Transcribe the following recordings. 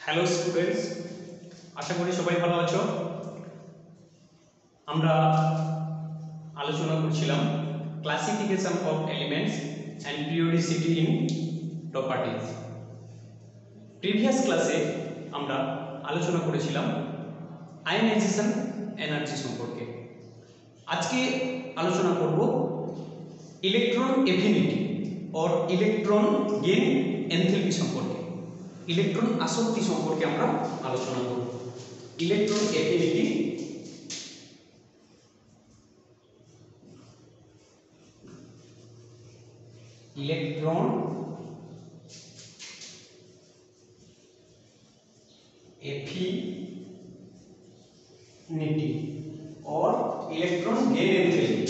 Hello students, আশা করি সবাই ভালো আছো। আমরা আলোচনা করছিলাম classification of elements and periodicity in properties. Previous ক্লাসে আমরা আলোচনা করেছিলাম আয়নাইজেশন এনার্জি সম্পর্কে। আজকে আলোচনা করব electron affinity or electron gain enthalpy সম্পর্কে। ইলেকট্রন আসক্তি সম্পর্কে আমরা আলোচনা করব। ইলেকট্রন এফিনিটি, ইলেকট্রন এফিনিটি और electron gain enthalpy.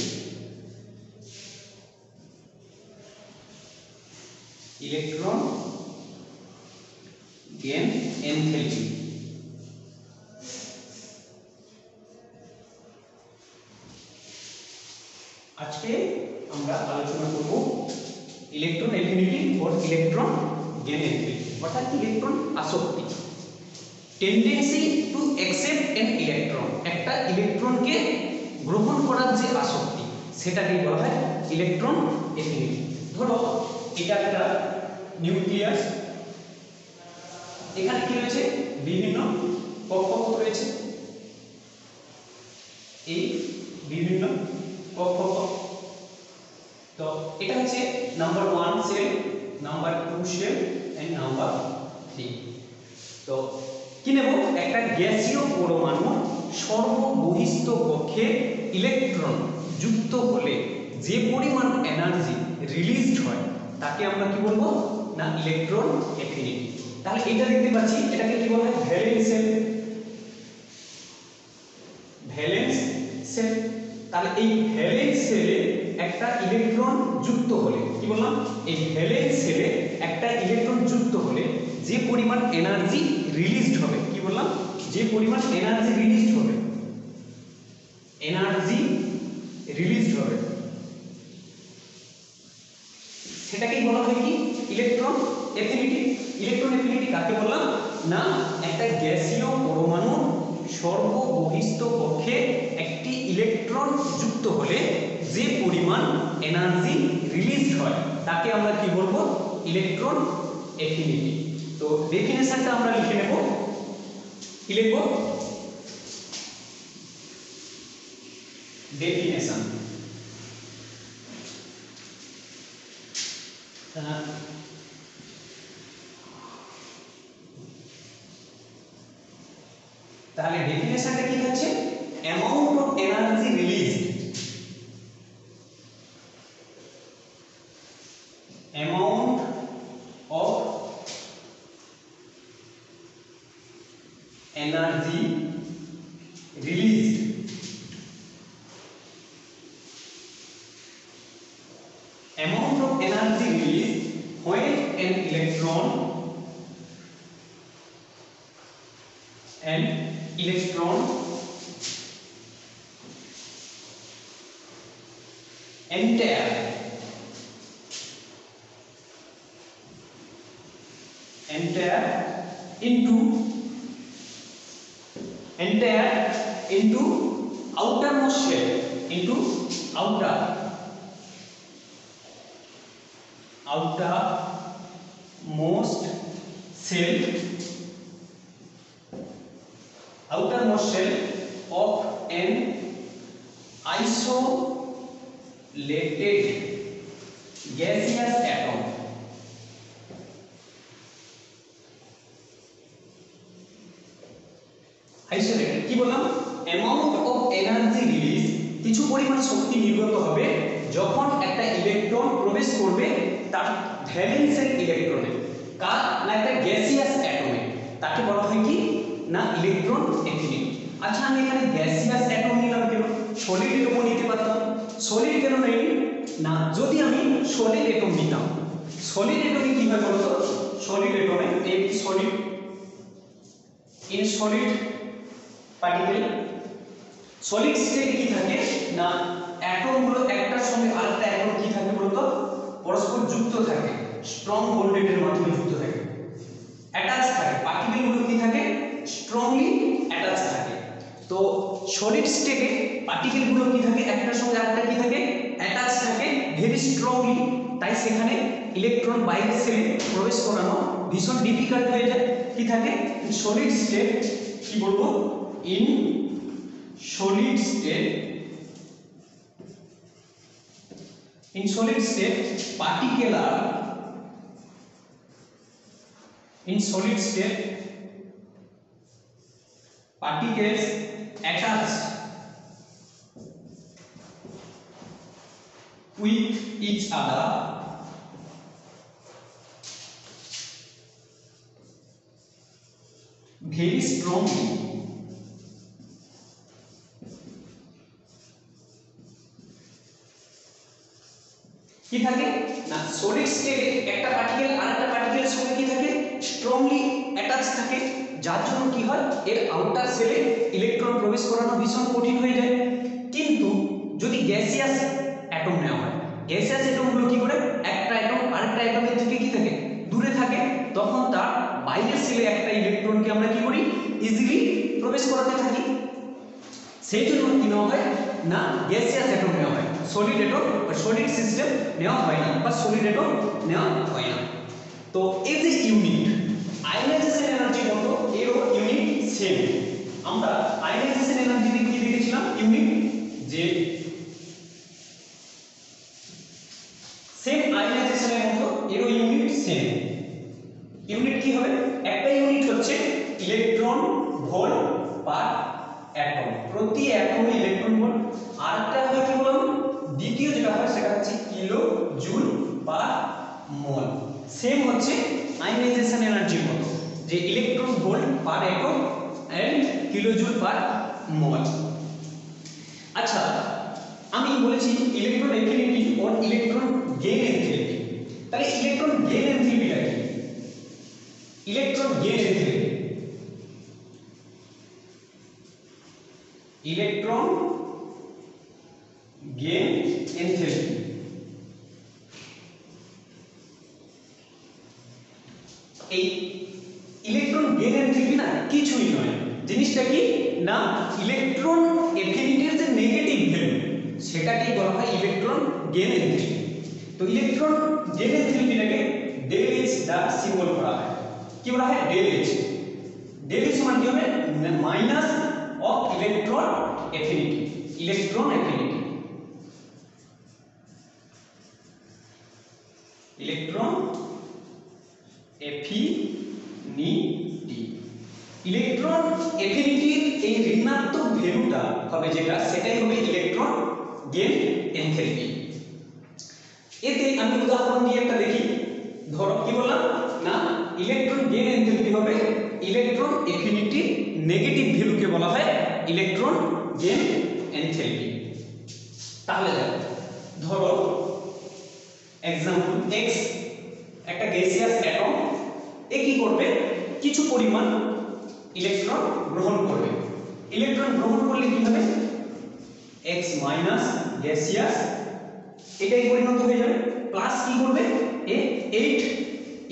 Electron gain enthalpy আজকে আমরা আলোচনা করব ইলেকট্রন এফিনিটি और ইলেকট্রন গেন এনথ্যালপি অর্থাৎ ইলেকট্রন আসক্তি। Tendency to accept N electron, একটা ইলেকট্রনকে গ্রহণ করার যে আসক্তি সেটাকে বলা হয় ইলেকট্রন এফিনিটি। ধরো এটা একটা নিউক্লিয়াস, এখানে কি রয়েছে বিভিন্ন কক্ষপথ রয়েছে, এই বিভিন্ন কক্ষপথ। তো এটা হচ্ছে number 1 shell, number 2 shell and number 3। তো কি নেব, একটা গ্যাসীয় পরমাণু সর্ববহিস্থ কক্ষে ইলেকট্রন যুক্ত হলে যে পরিমাণ এনার্জি রিলিজড হয় তাকে আমরা কি বলবো না ইলেকট্রন এফিনিটি। তাহলে এটা দেখতে পাচ্ছি, এটাকে কি বলা হয় ভ্যালেন্স সেল। ভ্যালেন্স সেল, তাহলে এই ভ্যালেন্স সেলে একটা ইলেকট্রন যুক্ত হলে কি বললাম, এই ভ্যালেন্স সেলে একটা ইলেকট্রন যুক্ত হলে যে পরিমাণ এনার্জি রিলিজড হবে, কি বললাম, যে পরিমাণ এনার্জি রিলিজড হবে, এনার্জি রিলিজড হবে সেটাকেই বলা হয় কি ইলেকট্রন এফিনিটি। ইলেকট্রন এফিনিটি কাকে বললাম না, একটা গ্যাসীয় পরমাণু সর্ববহিস্থ কক্ষে একটি ইলেকট্রন যুক্ত হলে যে পরিমাণ এনার্জি রিলিজড হয় তাকে আমরা কি বলবো ইলেকট্রন এফিনিটি। তো ডেফিনেশনটা আমরা লিখে নেব, কি লিখব ডেফিনেশন। তাহলে ডেফিনেশনটা কি হচ্ছে, amount of energy released, amount of energy released amount of energy released when an electron enter into outermost shell, into outermost shell of an isolated gaseous atom. Isolated কি বললাম, অ্যামাউন্ট অফ এনার্জি রিলিজ, কিছু পরিমাণ শক্তি নির্গত হবে যখন একটা electron প্রবেশ করবে তার ভ্যালেন্সের ইলেকট্রনে, কার না একটা গ্যাসিয়াস অ্যাটমে, তাকে বলা হয় কি না ইলেকট্রন এফিনিটি। আচ্ছা আমি এখানে গ্যাসিয়াস অ্যাটম নিলাম কেন, সলিড অ্যাটমও নিতে পারতাম। সলিড কেন নেই না, যদি আমি সলিড অ্যাটম নিতাম, সলিড অ্যাটমে কি হয় বলতো, সলিড অ্যাটমে এই solid in solid particle, solid স্টেটে কি থাকে না অ্যাটমগুলো একটার সঙ্গে আরেকটা অ্যাটম কি থাকে বলতো পরস্পর যুক্ত থাকে, স্ট্রং বন্ডেডের মাধ্যমে যুক্ত থাকে, অ্যাটাচ থাকে, পার্টিকেলগুলো কি থাকে স্ট্রংলি অ্যাটাচ থাকে। তো সলিড স্টেটে পার্টিকেলগুলো কি থাকে একটার সঙ্গে আরেকটা কি থাকে অ্যাটাচ থাকে ভেরি স্ট্রংলি, তাই সেখানে ইলেকট্রন বাইরের সেলে প্রবেশ করানো ভীষণ ডিফিকাল্ট হয়ে যায়। কি থাকে সলিড স্টেট, কি বলবো in solid state, in solid state particular, in solid state particles attached with each other very strongly, কি থাকে না সলিড স্টেটে একটা পার্টিকেল আরেকটা পার্টিকেলের সঙ্গে কি থাকে স্ট্রংলি অ্যাটাচ থাকে, যার জন্য কি হয় এর আউটার সেলে ইলেকট্রন প্রবেশ করানো ভীষণ কঠিন হয়ে যায়। কিন্তু যদি গ্যাসিয়াস অ্যাটম নেওয়া হয়, গ্যাসিয়াস অ্যাটমগুলো কি করে একটা অ্যাটম আরেকটা অ্যাটমের থেকে কি থাকে দূরে থাকে, তখন তার বাইরের সেলে একটা ইলেকট্রনকে আমরা কি করি ইজিলি প্রবেশ করাতে থাকি। সেই জন্য কি নেওয়া হয় না গ্যাসিয়াস অ্যাটম নেওয়া হয়, সলিড অ্যাটম বা সলিড সিস্টেম নেওয়া হয় না বা সলিড অ্যাটম নেওয়া হয় না। তো এই যে ইউনিট আয়নাইজেশন এনার্জি মতো এরও ইউনিট সেম। আমরা আয়নাইজেশন এনার্জিতে কি দেখেছিলাম ইউনিট যে সেম আয়নাইজেশনের মতো এরও ইউনিট সেম। ইউনিট কি হবে একটা ইউনিট হচ্ছে ইলেকট্রন ভোল্ট পার অ্যাটম, প্রতি অ্যাটমে ইলেকট্রন ভোল্ট, আর একটা হবে কি বললাম দ্বিতীয় যেটা হয় সেটা হচ্ছে kilojoule per mole. Same হচ্ছে আয়নাইজেশন এনার্জির মতো যে electron volt per atom and kilojoule per mole. আচ্ছা আমি বলেছি electron affinity or electron gain enthalpy, তাহলে ইলেকট্রন গেইন এনথ্যালপিটা কি? Electron gain enthalpy, electron gain enthalpy এই ইলেকট্রন গেইন এনথ্যালপি না কিছুই নয়, জিনিসটা কি না ইলেকট্রন এফিনিটির যে নেগেটিভ ভ্যালু সেটাকেই বলা হয় ইলেকট্রন গেইন এনথ্যালপি। তো ইলেকট্রন গেইন এনথ্যালপিটাকে ডেল এইচ দ্বারা সিম্বল করা হয়। কি বলা হয় ডেল এইচ, ডেল এইচ সমান কি হবে minus of electron affinity, electron affinity, electron affinity, electron এফিনিটির এই ঋণাত্মক ভ্যালুটা হবে যেটা সেটাই হবে ইলেকট্রন গেইন এনথ্যালপি। এতে আমি উদাহরণ দিয়ে একটা দেখি, ধরো কি বললাম না ইলেকট্রন গেইন এনথ্যালপি হবে ইলেকট্রন এফিনিটি নেগেটিভ ভ্যালুকে বলা হয় ইলেকট্রন গেইন এনথ্যালপি। তাহলে দেখো ধরো এক্সাম্পল x একটা গ্যাসিয়াস অ্যাটম, এ কি করবে কিছু পরিমাণ ইলেকট্রন গ্রহণ করবে, ইলেকট্রন গ্রহণ করলে কি হবে x মাইনাস গ্যাসিয়াস এটাই পরিণত হয়ে যাবে, প্লাস কি করবে এ 8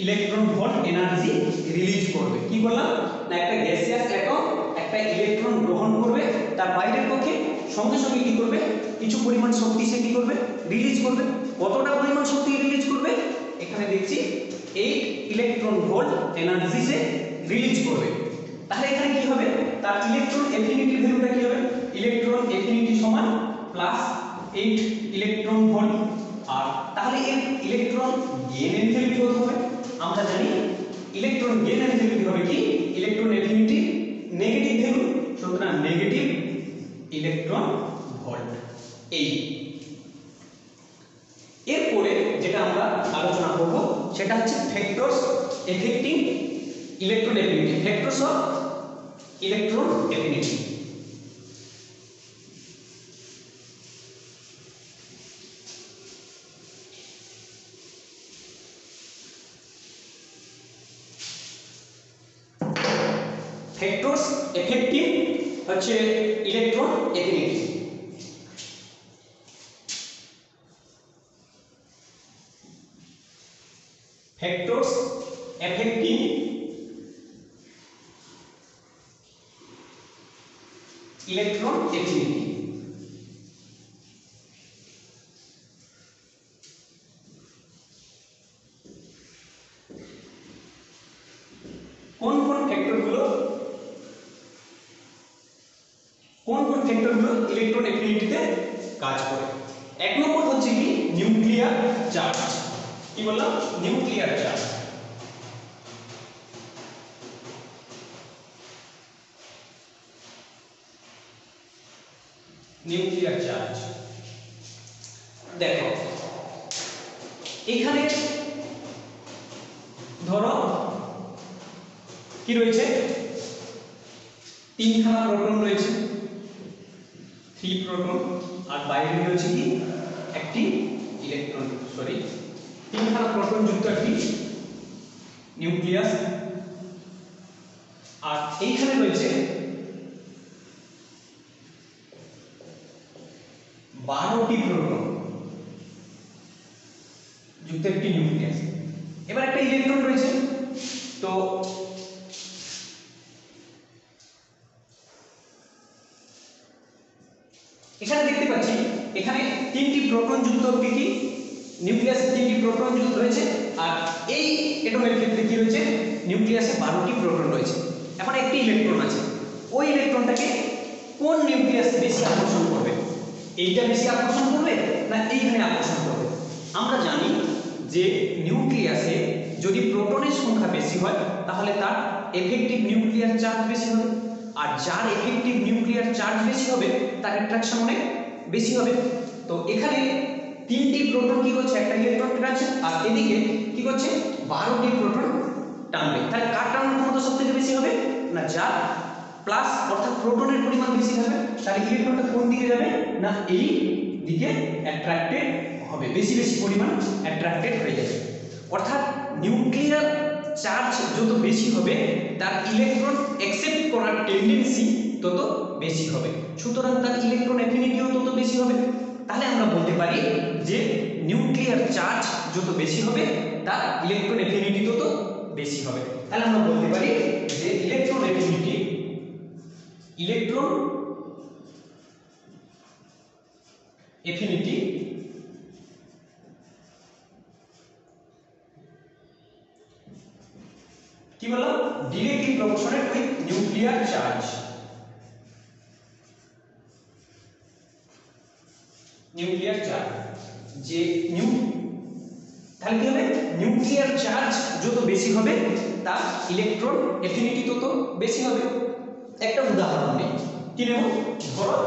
ইলেকট্রন ভোল্ট এনার্জি রিলিজ করবে। কি বললাম না একটা গ্যাসিয়াস অ্যাটম একটা ইলেকট্রন গ্রহণ করবে, তার বাইরের পক্ষে সঙ্গে সঙ্গে কি করবে কিছু পরিমাণ শক্তি সে কি করবে রিলিজ করবে। কতটা পরিমাণ শক্তি রিলিজ করবে এখানে দেখছি 8 ইলেকট্রন ভোল্ট এনার্জি সে রিলিজ করবে। তাহলে এখানে কি হবে তার ইলেকট্রন এফিনিটি ভ্যালুটা কি হবে ইলেকট্রন এফিনিটি সমান প্লাস 8 ইলেকট্রন ভোল্ট। আর তাহলে এর ইলেকট্রন গেইন এনথ্যালপি কত হবে আমরা জানি ইলেকট্রন গেইন এনথ্যালপি হবে কি ইলেকট্রন এফিনিটি নেগেটিভ ভ্যালু, সুতরাং নেগেটিভ ইলেকট্রন ভোল্ট। এই এরপরে যেটা আমরা আলোচনা করব সেটা হচ্ছে factors affecting electron affinity, factors of electron affinity. Factors affecting হচ্ছে electron affinity. Factors affecting electron affinity. কোন কোন ফ্যাক্টরগুলো ইলেকট্রন এফিনিটিতে কাজ করে? এক নম্বর হচ্ছে কি নিউক্লিয়ার চার্জ। কি বললাম? Nuclear charge. নিউক্লিয়ার চার্জ দেখো এখানে ধরো কি রয়েছে, তিনখানা প্রোটন রয়েছে, 3 প্রোটন, আর বাইরে রয়েছে কি একটি ইলেকট্রন, সরি তিনখানা প্রোটন যুক্ত একটি নিউক্লিয়াস, আর এইখানে রয়েছে 12টি প্রোটন যুক্ত একটি নিউক্লিয়াস। এবার একটা ইলেকট্রন রয়েছে, তো এখানে দেখতে পাচ্ছি এখানে 3টি প্রোটন যুক্ত কি নিউক্লিয়াসে 3টি প্রোটন যুক্ত রয়েছে, আর এই এটমের ক্ষেত্রে কি রয়েছে নিউক্লিয়াসে 12টি প্রোটন রয়েছে। এখন একটি ইলেকট্রন আছে, ওই ইলেকট্রনটাকে কোন নিউক্লিয়াস বেশি আকর্ষণ করবে? এইটা বেশি আকর্ষণ করবে না এইখানে আকর্ষণ করবে? আমরা জানি যে নিউক্লিয়াসে যদি প্রোটনের সংখ্যা বেশি হয় তাহলে তার এফেক্টিভ নিউক্লিয়ার চার্জ বেশি হবে, আর যার এফেক্টিভ নিউক্লিয়ার চার্জ বেশি হবে তার অ্যাট্রাকশন অনেক বেশি হবে। তো এখানে 3টি প্রোটন কি করছে, একটা ইলেকট্রন টানছে, আর এদিকে কি করছে 12টি প্রোটন টানবে। তাহলে কার টানার ক্ষমতা সবথেকে বেশি হবে? না যার প্লাস অর্থাৎ প্রোটনের পরিমাণ বেশি হবে, তাহলে ইলেকট্রনটা কোন দিকে যাবে? না এই দিকে অ্যাট্রাক্টেড হবে, বেশি পরিমাণ অ্যাট্রাক্টেড হয়ে যাবে। অর্থাৎ নিউক্লিয়ার চার্জ যত বেশি হবে তার ইলেকট্রন অ্যাকসেপ্ট করার টেন্ডেন্সি তত বেশি হবে, সুতরাং তার ইলেকট্রন অ্যাফিনিটিও তত বেশি হবে। তাহলে আমরা বলতে পারি যে নিউক্লিয়ার চার্জ যত বেশি হবে তার ইলেকট্রন অ্যাফিনিটি তত বেশি হবে। তাহলে আমরা বলতে পারি যে ইলেকট্রন অ্যাফিনিটি কি বললাম? Directly proportionate with nuclear charge. Nuclear charge যে তাহলে কি হবে? নিউক্লিয়ার চার্জ যত বেশি হবে তার ইলেকট্রন অ্যাফিনিটি তত বেশি হবে। একটা উদাহরণ নেই, কি নেব? ধরো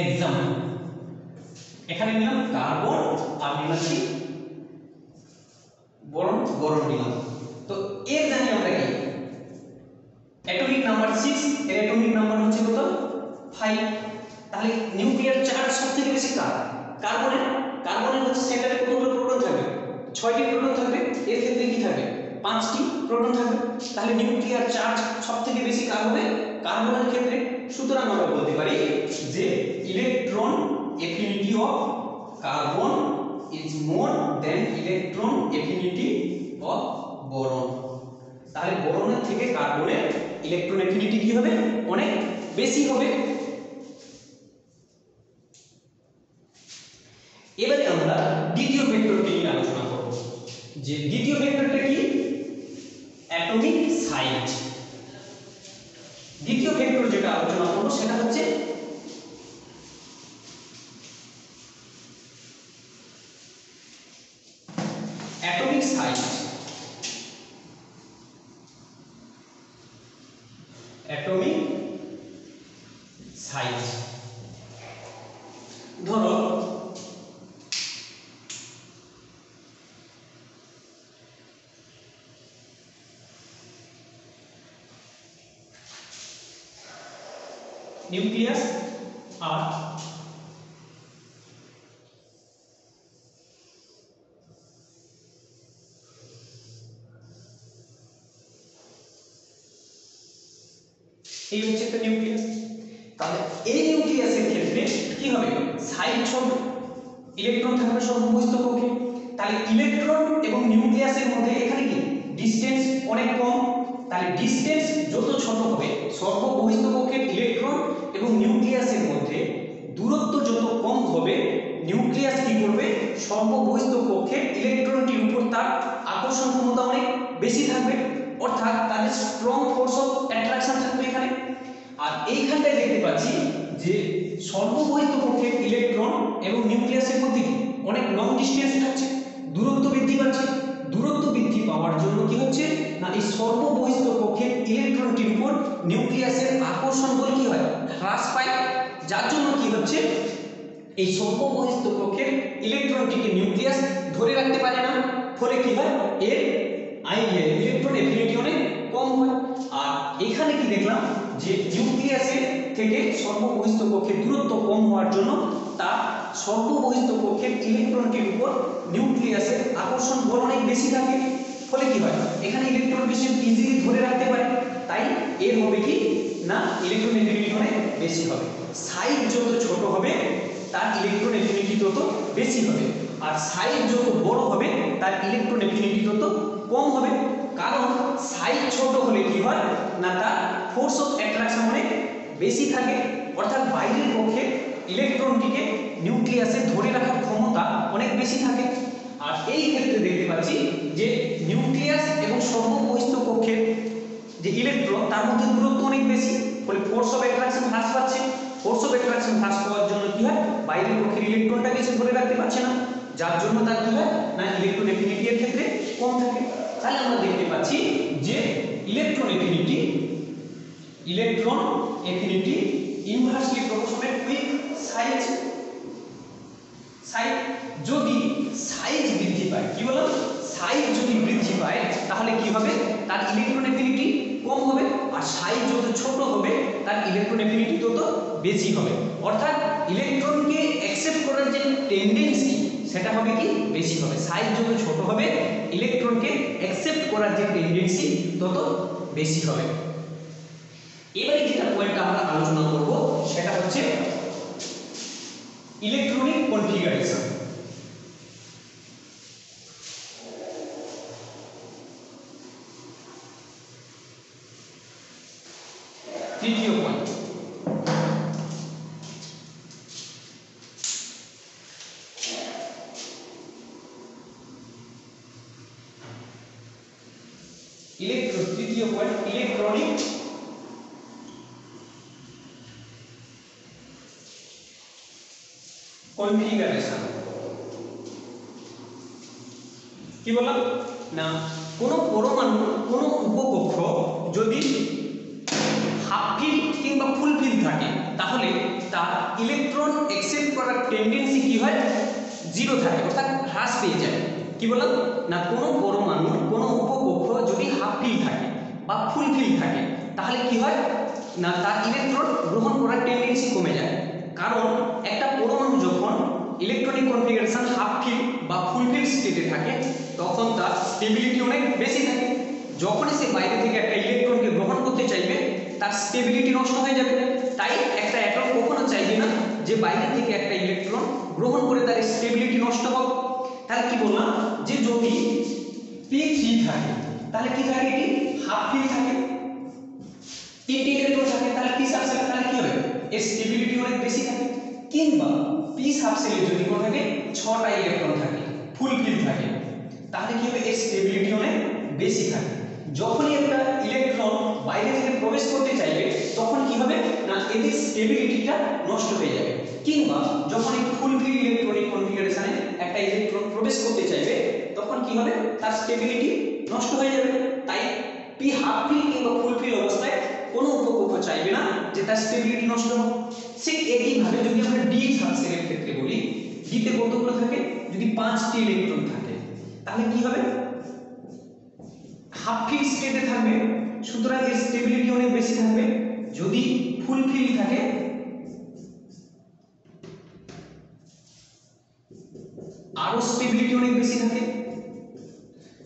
এক্সাম্পল, এখানে নিলাম কার্বন আর নিলাম কি বোরন নিলাম। তো এর জানি আমরা কি অ্যাটমিক নাম্বার 6, এর অ্যাটমিক নাম্বার হচ্ছে কত? 5। তাহলে নিউক্লিয়ার চার্জ সবথেকে বেশি কার? কার্বনের হচ্ছে সেন্টারে কতগুলো প্রোটন থাকবে? 6টি প্রোটন থাকবে। এর ক্ষেত্রে কি থাকবে? 5টি প্রোটন থাকবে। তাহলে নিউক্লিয়ার চার্জ সবথেকে বেশি কার হবে? কার্বনের ক্ষেত্রে। সুতরাং আমরা বলতে পারি যে electron affinity of carbon is more than electron affinity of boron. তাহলে বোরনের থেকে কার্বনের ইলেকট্রন এফিনিটি কি হবে? অনেক বেশি হবে। এবারে আমরা দ্বিতীয় ভেক্টরটি নিয়ে আলোচনা করব, যে দ্বিতীয় ভেক্টরটা কি? Atomic size. দ্বিতীয় ভেক্টর যেটা আলোচনা করব সেটা হচ্ছে অ্যাটমিক সাইজ। অ্যাটমিক সাইজ ধরো নিউক্লিয়াস আর এই হচ্ছে একটা নিউক্লিয়াস। তাহলে এই নিউক্লিয়াসের ক্ষেত্রে কি হবে? সাইজ ছোট, ইলেকট্রন থাকবে সমস্ত কক্ষে। তাহলে ইলেকট্রন এবং নিউক্লিয়াসের মধ্যে এখানে কি ডিসটেন্স অনেক কম, তাহলে তাহলে ডিসটেন্স যত ছোট হবে সর্ববহিস্থ কক্ষের ইলেকট্রন এবং নিউক্লিয়াসের মধ্যে দূরত্ব যত কম হবে নিউক্লিয়াস কি করবে সর্ববহিস্থ কক্ষের ইলেকট্রনটির উপর তার আকর্ষণ ক্ষমতা অনেক বেশি থাকবে, অর্থাৎ তাদের স্ট্রং ফোর্স অফ অ্যাট্রাকশন থাকবে এখানে। আর এইখানটায় দেখতে পাচ্ছি যে সর্ববহিস্থ কক্ষের ইলেকট্রন এবং নিউক্লিয়াসের মধ্যে অনেক লং ডিসটেন্স থাকছে, দূরত্ব বৃদ্ধি পাচ্ছে। দূরত্ব বৃদ্ধি পাওয়ার জন্য কি হচ্ছে না এই সর্ববহিস্থ কক্ষের ইলেকট্রনটির উপর নিউক্লিয়াসের আকর্ষণ বল কি হয় হ্রাস পায়, যার জন্য কি হচ্ছে এই সর্ববহিস্থ কক্ষের ইলেকট্রনটিকে নিউক্লিয়াস ধরে রাখতে পারে না, ফলে কি হয় এর ইলেকট্রন এফিনিটি অনেক কম হয়। আর এখানে কি দেখলাম যে নিউক্লিয়াসের থেকে সর্ববহিস্থ কক্ষের দূরত্ব কম হওয়ার জন্য তার সর্ববহিস্থ কক্ষের ইলেকট্রনটির উপর নিউক্লিয়াসের আকর্ষণ বল অনেক বেশি থাকে, ফলে কি হয় এখানে ইলেকট্রন বেশি ইজিলি ধরে রাখতে পারে, তাই এর হবে কি না ইলেকট্রন এফিনিটি অনেক বেশি হবে। সাইজ যত ছোট হবে তার ইলেকট্রন এফিনিটি তত বেশি হবে, আর সাইজ যত বড় হবে তার ইলেকট্রন এফিনিটি তত কম হবে। কারণ সাইজ ছোট হলে কি হয় না তার ফোর্স অফ অ্যাট্রাকশন অনেক বেশি থাকে, অর্থাৎ বাইরের পক্ষে ইলেকট্রনটিকে নিউক্লিয়াসে ধরে রাখার ক্ষমতা অনেক বেশি থাকে। আর এই ক্ষেত্রে দেখতে পাচ্ছি যে নিউক্লিয়াস এবং সর্ববহিস্থ কক্ষের যে ইলেকট্রন তার মধ্যে দূরত্ব অনেক বেশি, ফলে ফোর্স অফ অ্যাট্রাকশন হ্রাস পাচ্ছে। ফোর্স অফ অ্যাট্রাকশন হ্রাস পাওয়ার জন্য কি হয় বাইরের পক্ষের ইলেকট্রনটাকে সে ধরে রাখতে পারছে না, যার জন্য তার কি হয় না ইলেকট্রন এফিনিটি এর ক্ষেত্রে কম থাকে। তাহলে আমরা দেখতে পাচ্ছি যে electron affinity inversely proportional with size. যদি সাইজ বৃদ্ধি পায়, কি বললাম সাইজ যদি বৃদ্ধি পায় তাহলে কি হবে তার ইলেকট্রন এফিনিটি কম হবে, আর সাইজ যত ছোট হবে তার ইলেকট্রন এফিনিটি তত বেশি হবে, অর্থাৎ ইলেকট্রনকে অ্যাকসেপ্ট করার যে টেন্ডেন্সি সেটা হবে কি বেশি হবে। সাইজ যত ছোট হবে ইলেকট্রনকে অ্যাকসেপ্ট করার যে টেন্ডেন্সি তত বেশি হবে। এবারে যেটা পয়েন্ট আমরা আলোচনা করব সেটা হচ্ছে ইলেকট্রনিক কনফিগারেশন। তৃতীয় পয়েন্ট ইলেকট্রনিক কনফিগারেশন। কি বললাম না কোন পরমাণু কোন উপকক্ষ যদি হাফ ফিল কিংবা ফুল ফিল থাকে তাহলে তার ইলেকট্রন অ্যাকসেপ্ট করার টেন্ডেন্সি কি হয় জিরো থাকে, অর্থাৎ হ্রাস পেয়ে যায়। কি বললাম না কোন পরমাণু কোন উপকক্ষ যদি হাফ ফিল থাকে বা ফুল ফিল থাকে তাহলে কি হয় না তার ইলেকট্রন গ্রহণ করার টেন্ডেন্সি কমে যায়। কারণ একটা পরমাণু যখন ইলেকট্রনিক কনফিগারেশন হাফ ফিল বা ফুল ফিল স্টেটে থাকে তখন তার স্টেবিলিটি অনেক বেশি থাকে। যখনই সে বাইরে থেকে একটা ইলেকট্রনকে গ্রহণ করতে চাইবে তার স্টেবিলিটি নষ্ট হয়ে যাবে। তাই একটা অ্যাটম কখনো চাইবে না যে বাইরে থেকে একটা ইলেকট্রন গ্রহণ করে তার স্টেবিলিটি নষ্ট হোক। তাহলে কি বললাম যে যদি p3 থাকে তাহলে কি থাকে এটি হাফ ফিল থাকে, তিনটি ইলেকট্রন থাকে তাহলে p সাবসেল তাহলে কি হবে এর স্টেবিলিটি অনেক বেশি থাকে। কিংবা p সাবসেলে যদি কোন থাকে 6টা ইলেকট্রন থাকে ফুল ফিল থাকে তাহলে কি হবে এর স্টেবিলিটি অনেক বেশি থাকে। যখনই একটা ইলেকট্রন বাইরে থেকে প্রবেশ করতে চাইবে তখন কি হবে না এদের স্টেবিলিটিটা নষ্ট হয়ে যাবে। কিংবা যখন এই ফুল ফিল ইলেকট্রনিক কনফিগারেশনে একটা ইলেকট্রন প্রবেশ করতে চাইবে তখন কি হবে তার স্টেবিলিটি নষ্ট হয়ে যাবে। তাই p হাফ ফিল কিংবা ফুল ফিল অবস্থায় কোনো উপকক্ষ চাইবে না যে তার স্টেবিলিটি নষ্ট হোক। ঠিক একইভাবে যদি আমরা d সাবসেলের ক্ষেত্রে বলি d তে কতগুলো থাকে যদি 5টি ইলেকট্রন থাকে তাহলে কি হবে হাফ ফিল স্টেটে থাকবে, সুতরাং এর স্টেবিলিটি অনেক বেশি থাকবে। যদি ফুল ফিল থাকে আরো স্টেবিলিটি অনেক বেশি থাকে।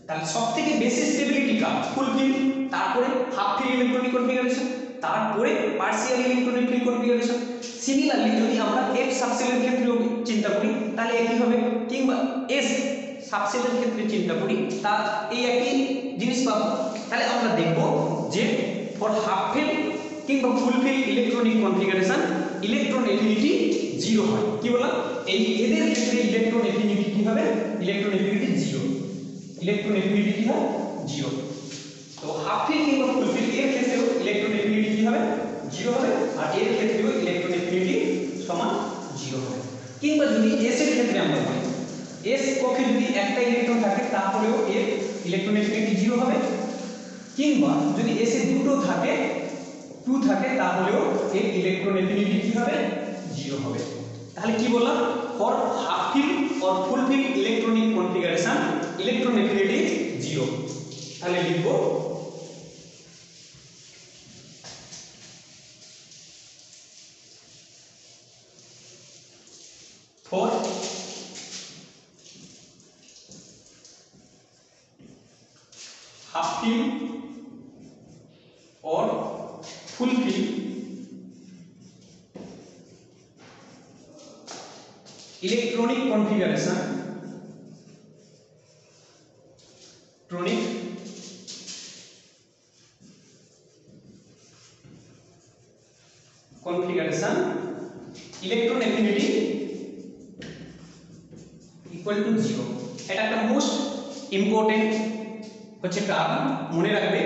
তাহলে সবথেকে বেশি স্টেবিলিটি কার ফুল ফিল, তারপরে হাফ ফিল ইলেকট্রনিক কনফিগারেশন, তারপরে partial electronic fill configuration. Similarly যদি আমরা f সাবসেলের ক্ষেত্রে চিন্তা করি তাহলে একই হবে, কিংবা s সাবসেলের ক্ষেত্রে চিন্তা করি তা এই একই জিনিস পাবো। তাহলে আমরা দেখব যে ফর হাফ ফিল কিংবা full fill electronic configuration electron affinity 0 হয়। কি বললাম, এই এদের ক্ষেত্রে ইলেকট্রন এফিনিটি কি হবে, ইলেকট্রন এফিনিটি 0, ইলেকট্রন এফিনিটি কি হয় 0। তো হাফ ফিল কিংবা ফুল ফিল এর ক্ষেত্রেও ইলেকট্রন এফিনিটি কি হবে 0 হবে, আর এর ক্ষেত্রেও ইলেকট্রন এফিনিটি সমান 0 হবে। কিংবা যদি এস এর ক্ষেত্রে আমরা বলি, এস কক্ষে যদি একটা ইলেকট্রন থাকে তাহলেও এর ইলেকট্রন এফিনিটি 0 হবে, কিংবা যদি এস এ দুটো থাকে 2 থাকে তাহলেও এর ইলেকট্রন এফিনিটি কি হবে 0 হবে। তাহলে কি বললাম, for half fill or full fill electronic configuration electron affinity 0। তাহলে লিখব for half fill or full fill electronic configuration electron affinity equal to 0। এটা একটা মোস্ট ইম্পর্টেন্ট হচ্ছে টার্ম, মনে রাখবে।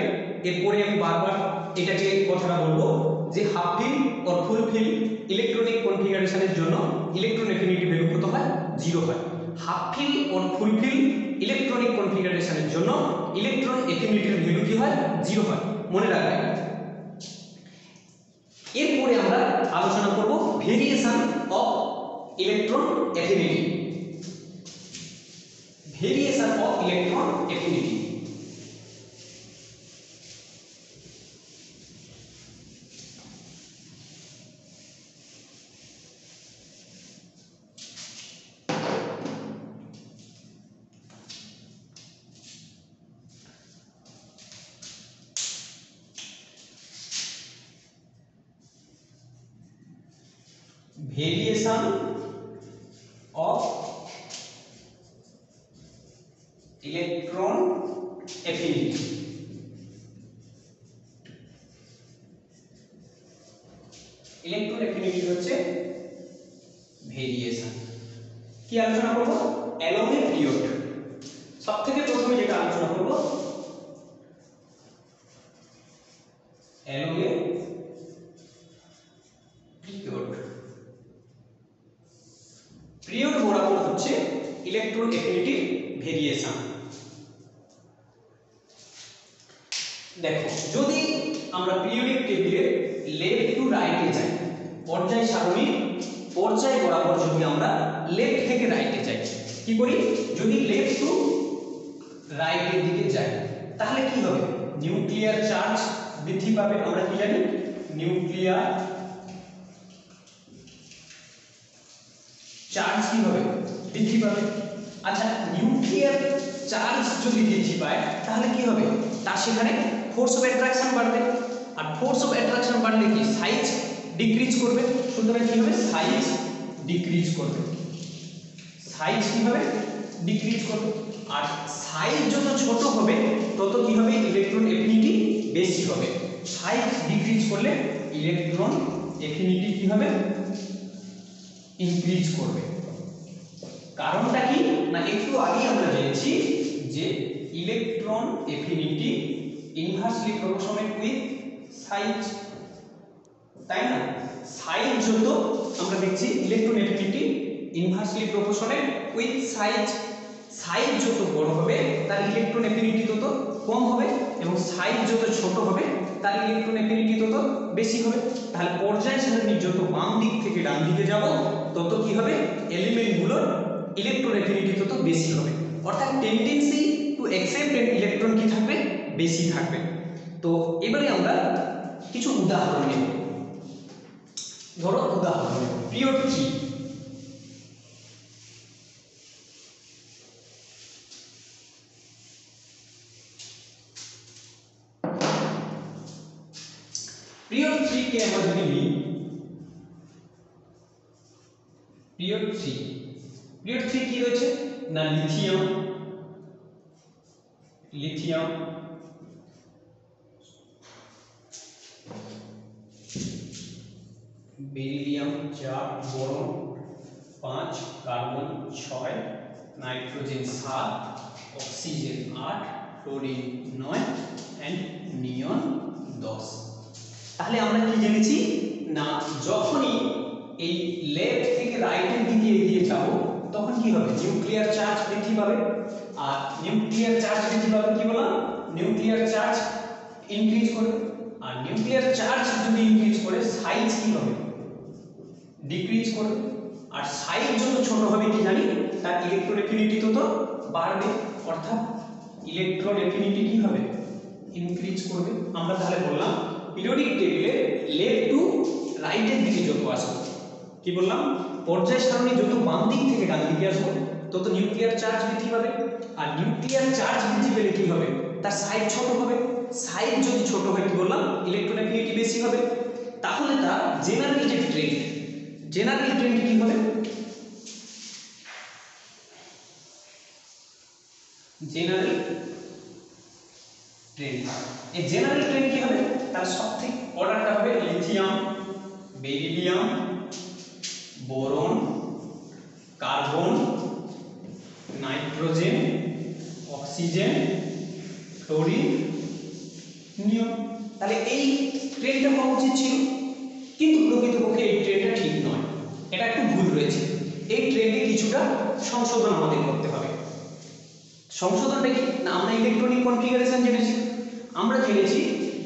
এরপরে আমি বারবার এটাকে কথাটা বলবো যে half fill or full fill electronic কনফিগারেশনের জন্য ইলেকট্রন এফিনিটি ভ্যালু কত হয় 0 হয়। Half fill or full fill electronic কনফিগারেশনের জন্য ইলেকট্রন এফিনিটির ভ্যালু কি হয় 0 হয়, মনে রাখবে। এরপরে আমরা আলোচনা করব variation of electron affinity, variation of electron affinity. Variation of electron affinity, electron affinity হচ্ছে ভেরিয়েশন। কি আলোচনা করব, অ্যালং এ পিরিয়ড। সবথেকে প্রথমে যেটা আলোচনা করব অ্যালং এ পিরিয়ড। পিরিয়ড বরাবর হচ্ছে ইলেকট্রন এফিনিটি ভেরিয়েশন। দেখো, যদি আমরা পিরিয়ডিক টেবিলে লেফট টু রাইটে যাই, পর্যায় সারণীর পর্যায় বরাবর যদি আমরা লেফট থেকে রাইটে যাই, কি করি, যদি লেফট টু রাইটের দিকে যাই তাহলে কি হবে, নিউক্লিয়ার চার্জ বৃদ্ধি পাবে। আমরা কি জানি, নিউক্লিয়ার চার্জ কি হবে বৃদ্ধি পাবে। আচ্ছা, নিউক্লিয়ার চার্জ যদি বৃদ্ধি পায় তাহলে কি হবে, তার সেখানে ফোর্স অফ অ্যাট্রাকশন বাড়বে, আর ফোর্স অফ অ্যাট্রাকশন বাড়লে কি সাইজ ডিক্রিজ করবে। সুতরাং কি হবে, সাইজ ডিক্রিজ করবে, সাইজ কি হবে ডিক্রিজ করবে। আর সাইজ যত ছোট হবে তত কি হবে, ইলেকট্রন এফিনিটি বেশি হবে। সাইজ ডিক্রিজ করলে ইলেকট্রন এফিনিটি কি হবে ইনক্রিজ করবে। কারণটা কি না, একটু আগে আমরা জেনেছি যে electron affinity inversely proportional with size, তাই না। সাইজ যত, আমরা দেখছি electron affinity inversely proportional with size. Size যত বড় হবে তার ইলেকট্রন এফিনিটি তত কম হবে, এবং সাইজ যত ছোট হবে তার ইলেকট্রন এফিনিটি তত বেশি হবে। তাহলে পর্যায় সারণীর যত বাম দিক থেকে ডান দিকে যাব তত কি হবে, এলিমেন্টগুলোর ইলেকট্রন এফিনিটি তত বেশি হবে, অর্থাৎ tendency to accept N electron কি থাকবে বেশি থাকবে। তো এবারে আমরা কিছু উদাহরণ নেব। ধরো উদাহরণ পিরিয়ড 3, পিরিয়ড 3 কে আমরা যদি নিই, পিরিয়ড 3 কি রয়েছে না, lithium beryllium 4, boron 5, carbon 6, nitrogen 7, oxygen 8, fluorine 9 and neon 10। তাহলে আমরা কি জেনেছি না যখনই এই লেফট থেকে রাইটের দিকে এগিয়ে যাব তখন কি হবে, নিউক্লিয়ার চার্জ বৃদ্ধি পাবে। আর নিউক্লিয়ার চার্জ বৃদ্ধি পাবে কি বললাম, নিউক্লিয়ার চার্জ ইনক্রিজ করবে। আর নিউক্লিয়ার চার্জ যদি ইনক্রিজ করে সাইজ কি হবে, ডিক্রিজ করবে। আর সাইজ যত ছোট হবে কি জানি তার ইলেকট্রন এফিনিটি তত বাড়বে, অর্থাৎ ইলেকট্রন এফিনিটি কি হবে, ইনক্রিজ করবে। আমরা তাহলে বললাম পিরিয়ডিক টেবিলে লেফট টু রাইটের দিকে যত আসবে, কি বললাম, পর্যায় সারণী যত বাম দিক থেকে ডান দিকে আসবে তত নিউক্লিয়ার চার্জ বৃদ্ধি পাবে। আর নিউক্লিয়ার চার্জ বৃদ্ধি পেলে কি হবে, তার সাইজ ছোট হবে। সাইজ যদি ছোট হয় কি বললাম, ইলেকট্রন এফিনিটি বেশি হবে। তাহলে তার জেনারেল যে ট্রেন্ড, জেনারেল ট্রেন্ড কি হবে, জেনারেল ট্রেন্ড, এই জেনারেল ট্রেন্ড কি হবে, তার সবথেকে অর্ডারটা হবে lithium, beryllium, boron, carbon, nitrogen, oxygen, fluorine, neon. তাহলে এই ট্রেন্ডটা হওয়া উচিত ছিল, কিন্তু প্রকৃতপক্ষে এই ট্রেন্ডটা ঠিক নয়, এটা একটু ভুল রয়েছে। এই ট্রেন্ডে কিছুটা সংশোধন আমাদের করতে হবে। সংশোধনটা কি না, আমরা ইলেকট্রনিক কনফিগারেশন জেনেছি, আমরা জেনেছি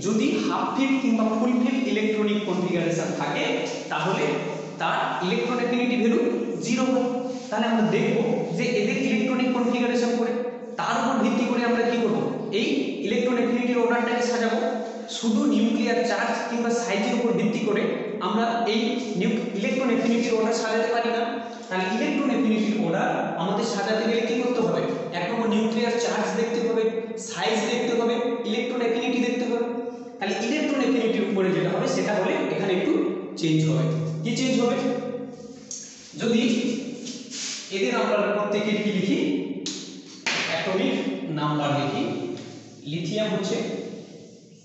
যদি হাফ ফিল কিংবা ফুল ফিল ইলেকট্রনিক কনফিগারেশন থাকে তাহলে তার ইলেকট্রন এফিনিটি ভ্যালু 0 হয়। তাহলে আমরা দেখব যে এদের ইলেকট্রনিক কনফিগারেশন করে তার উপর ভিত্তি করে আমরা কি করব, এই ইলেকট্রন এফিনিটির অর্ডারটাকে সাজাবো। শুধু নিউক্লিয়ার চার্জ কিংবা সাইজের উপর ভিত্তি করে আমরা এই ইলেকট্রন এফিনিটির অর্ডার সাজাতে পারি না। তাহলে ইলেকট্রন এফিনিটির অর্ডার আমাদের সাজাতে গেলে কি করতে হবে, এক নম্বর নিউক্লিয়ার চার্জ দেখতে হবে, সাইজ দেখতে হবে, ইলেকট্রন এফিনিটি দেখতে হবে। তাহলে ইলেকট্রন এফিনিটির উপরে যেটা হবে সেটা হলে এখানে একটু চেঞ্জ হবে। কি চেঞ্জ হবে, যদি এদের আমরা প্রত্যেকের কি লিখি, অ্যাটমিক নাম্বার লিখি। লিথিয়াম হচ্ছে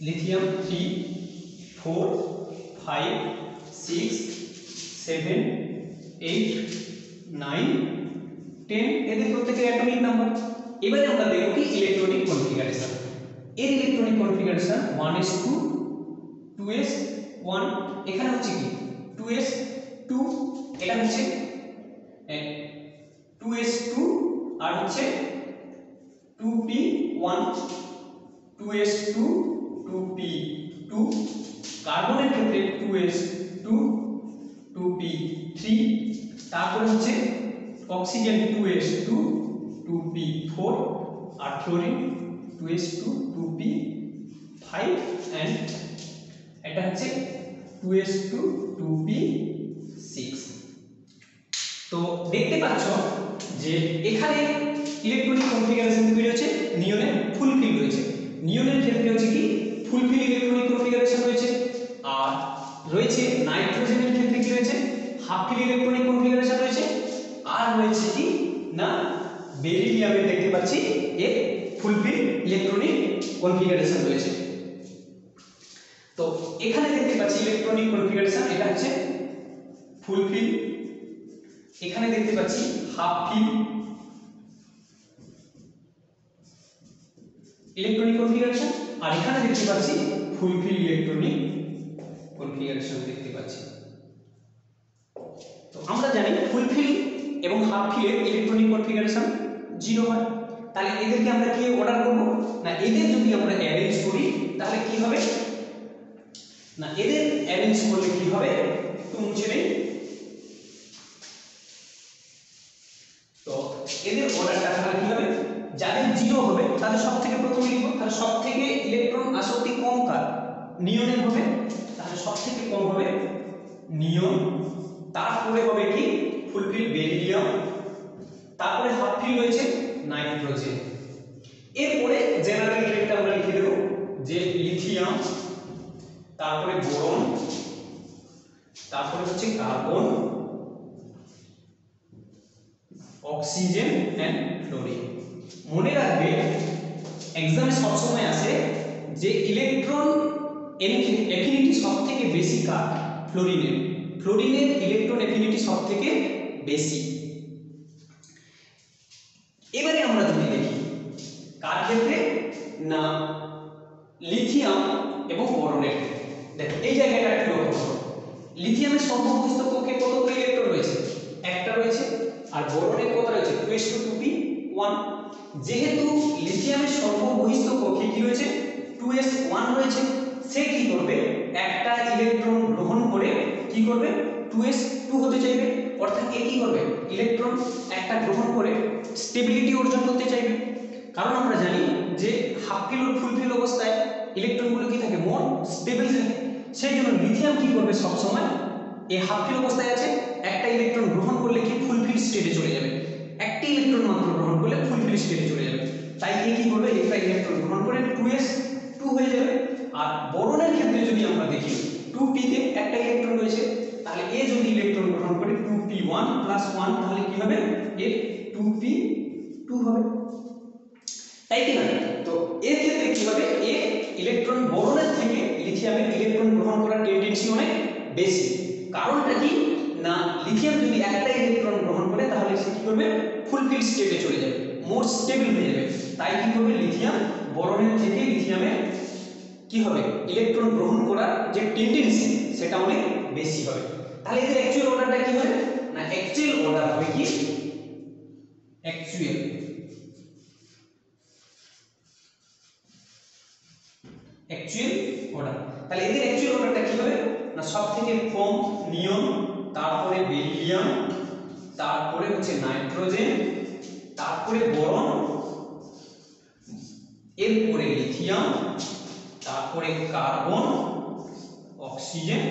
লিথিয়াম 3, 4, 5, 6, 7, 8, 9, 10 এদের প্রত্যেকের অ্যাটমিক নাম্বার। এবারে আমরা দেখব কি ইলেকট্রনিক কনফিগারেশন। এর ইলেকট্রনিক কনফিগারেশন 1s2, 2s1, এখানে হচ্ছে কি 2s2, এটা হচ্ছে 2s2 আর হচ্ছে 2p1, 2s2, 2p2, কার্বনের ক্ষেত্রে 2s2, 2p3, তারপরে হচ্ছে oxygen 2s2, 2p4 R fluorine 2s2, 2p5 and এটা হচ্ছে 2s2, 2p6। তো দেখতে পাচ্ছ যে এখানে ইলেকট্রনিক কনফিগারেশন কি রয়েছে, নিয়নের ফুলফিল রয়েছে। নিয়নের ক্ষেত্রে হচ্ছে কি ফুলফিল ইলেকট্রনিক কনফিগারেশন রয়েছে। আর রয়েছে নাইট্রোজেনের ক্ষেত্রে কি রয়েছে, হাফ ফিল ইলেকট্রনিক কনফিগারেশন রয়েছে। আর রয়েছে কি না বেরিলিয়ামে দেখতে পাচ্ছি এর ফুলফিল ইলেকট্রনিক কনফিগারেশন রয়েছে। তো এখানে দেখতে পাচ্ছি ইলেকট্রনিক কনফিগারেশন, এটা হচ্ছে ফুলফিল। এখানে দেখতে পাচ্ছি হাফ ফিল ইলেকট্রনিক কনফিগারেশন, আর এখানে দেখতে পাচ্ছি ফুলফিল ইলেকট্রনিক কনফিগারেশন দেখতে পাচ্ছি। তো আমরা জানি ফুলফিল এবং হাফ ফিলের ইলেকট্রনিক কনফিগারেশন 0 হয়। তাহলে এদেরকে আমরা কি অর্ডার করব না, এদের যদি আমরা অ্যারেঞ্জ করি তাহলে কি হবে না, এদের অ্যারেঞ্জ করলে কি হবে একটু মুছে নেই। তো এদের অর্ডারটা তাহলে কি হবে, যাদের 0 হবে তাদের সবথেকে প্রথমে লিখব, তাহলে সবথেকে ইলেকট্রন আসক্তি কম কার, নিয়নের হবে। তাহলে সবথেকে কম হবে নিয়ন, তারপরে হবে কি ফুলফিল বেরিলিয়াম, তারপরে হাফ ফিল রয়েছে নাইট্রোজেন। এরপরে জেনারেল ট্রেন্ডটা আমরা লিখে দেব যে লিথিয়াম, তারপরে বোরন, তারপরে হচ্ছে কার্বন, অক্সিজেন এন্ড ফ্লোরিন। মনে রাখবে एग्जाम सब समय আসে যে ইলেকট্রন এফিনিটি সবথেকে বেশি কার ফ্লোরিনের, ফ্লোরিনের ইলেকট্রন এফিনিটি সবথেকে বেশি। এবারে আমরা যদি দেখি কার ক্ষেত্রে, না লিথিয়াম এবং বোরনের ক্ষেত্রে। দেখো এই জায়গাটা একটু লক্ষ্য করো, লিথিয়ামের সমবহিস্থ কক্ষে কতগুলো ইলেকট্রন রয়েছে, একটা রয়েছে, আর বোরনের কত রয়েছে 2s2p1। যেহেতু লিথিয়ামের সমবহিস্থ কক্ষে কি রয়েছে 2s1 রয়েছে, সে কি করবে একটা ইলেকট্রন গ্রহণ করে কি করবে 2s2 হতে চাইবে, অর্থাৎ এ কি করবে ইলেকট্রন একটা গ্রহণ করে স্টেবিলিটি অর্জন করতে চাইবে। কারণ আমরা জানি যে হাফ ফিল ফুল ফিল অবস্থায় ইলেকট্রনগুলো কি থাকে মোর স্টেবল থাকে, সেই জন্য লিথিয়াম কি করবে সব সময় এই হাফ ফিল অবস্থায় আছে, একটা ইলেকট্রন গ্রহণ করলে কি ফুল ফিল স্টেটে চলে যাবে, একটা ইলেকট্রন মাত্র গ্রহণ করলে ফুল ফিল স্টেটে চলে যাবে। তাই এ কি করবে একটা ইলেকট্রন গ্রহণ করে 2s2 হয়ে যাবে। আর বোরনের ক্ষেত্রে যদি আমরা দেখি 2p তে একটা ইলেকট্রন রয়েছে, তাহলে এ যদি ইলেকট্রন গ্রহণ করে 2p1 + 1, তাহলে কি হবে এর 2p2 হবে, তাই কি না? তো এর ক্ষেত্রে কি হবে এ ইলেকট্রন বোরনের থেকে লিথিয়ামের ইলেকট্রন গ্রহণ করার টেন্ডেন্সি অনেক বেশি। কারণটা কি না লিথিয়াম যদি একটা ইলেকট্রন গ্রহণ করে তাহলে সে কি করবে ফুলফিল স্টেটে চলে যাবে, মোর স্টেবল হয়ে যাবে। তাই কি করবে লিথিয়াম বোরনের থেকে লিথিয়ামের কি হবে ইলেকট্রন গ্রহণ করার যে টেন্ডেন্সি সেটা অনেক বেশি হবে। তাহলে এদের অ্যাকচুয়াল অর্ডারটা কি হবে না অ্যাকচুয়াল অর্ডার হবে কি অ্যাকচুয়াল অর্ডার। তাহলে এদের অ্যাকচুয়াল অর্ডারটা কি হবে না সবথেকে কম নিয়ন, তারপরে বেরিলিয়াম, তারপরে হচ্ছে নাইট্রোজেন, তারপরে বোরন, এরপরে লিথিয়াম, তারপরে কার্বন, অক্সিজেন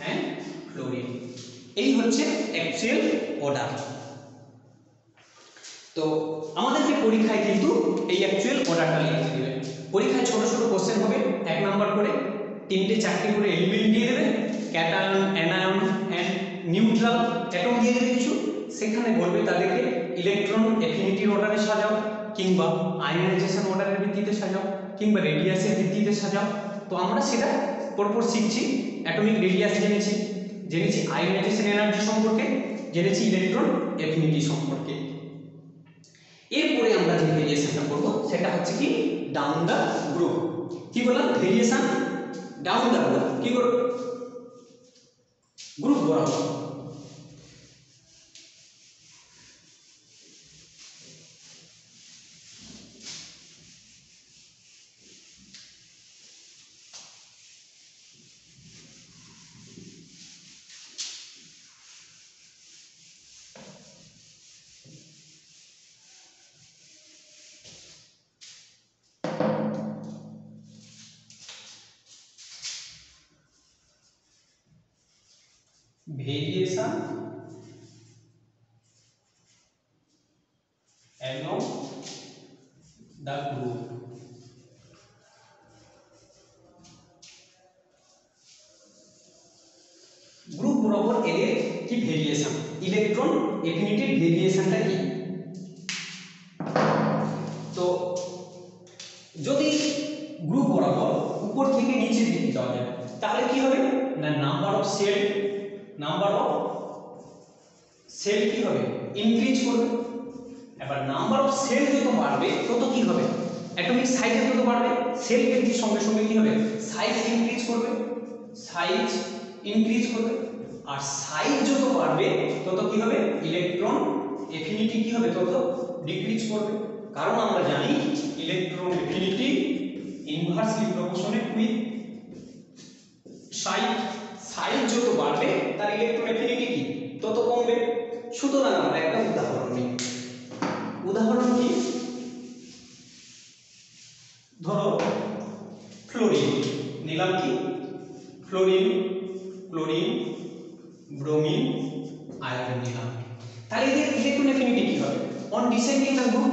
এন্ড ফ্লোরিন। এই হচ্ছে অ্যাকচুয়াল অর্ডার। তো আমাদেরকে পরীক্ষায় কিন্তু এই অ্যাকচুয়াল অর্ডারটা লিখতে দেবে। পরীক্ষায় ছোট ছোট কোশ্চেন হবে 1 নাম্বার করে, 3টে 4টে করে এলিমেন্ট দিয়ে দেবে, cation anion and neutral atom দিয়ে দেবে কিছু, সেখানে বলবে তাদেরকে ইলেকট্রন এফিনিটির অর্ডারে সাজাও, কিংবা আয়নাইজেশন অর্ডারের ভিত্তিতে সাজাও, কিংবা রেডিয়াসের ভিত্তিতে সাজাও। তো আমরা সেটা পরপর শিখছি। অ্যাটমিক রেডিয়াস জেনেছি আয়নাইজেশন এনার্জি সম্পর্কে, জেনেছি ইলেকট্রন এফিনিটি সম্পর্কে। এরপরে আমরা যে ভেরিয়েশনটা করব সেটা হচ্ছে কি ডাউন দা গ্রুপ। কি বললাম ভেরিয়েশন ডাউন দা গ্রুপ, কি করব গ্রুপ বরাবর। Variation along the group. Group বরাবর এদের কি ভেরিয়েশন, ইলেকট্রন এফিনিটির ভেরিয়েশনটা কি। তো যদি গ্রুপ বরাবর উপর থেকে নিচের দিকে যাওয়া যায় তাহলে কি হবে না নাম্বার অফ সেল কি হবে ইনক্রিজ করবে। এবার নাম্বার অফ সেল যত বাড়বে তত কি হবে অ্যাটমিক সাইজ যত বাড়বে, সেল বৃদ্ধির সঙ্গে সঙ্গে কি হবে সাইজ ইনক্রিজ করবে। আর সাইজ যত বাড়বে তত কি হবে ইলেকট্রন এফিনিটি কি হবে তত ডিক্রিজ করবে। কারণ আমরা জানি electron affinity inversely proportionate with size যত বাড়বে তার ইলেকট্রন এফিনিটি কি তত কমবে। সুতরাং আমরা একটা উদাহরণ নিই। উদাহরণ কি ধরো ফ্লোরিন নিলাম, কি ফ্লোরিন, ক্লোরিন, ব্রোমিন, আয়োডিন নিলাম। তাহলে এদের ইলেকট্রন এফিনিটি কি হবে on descending the group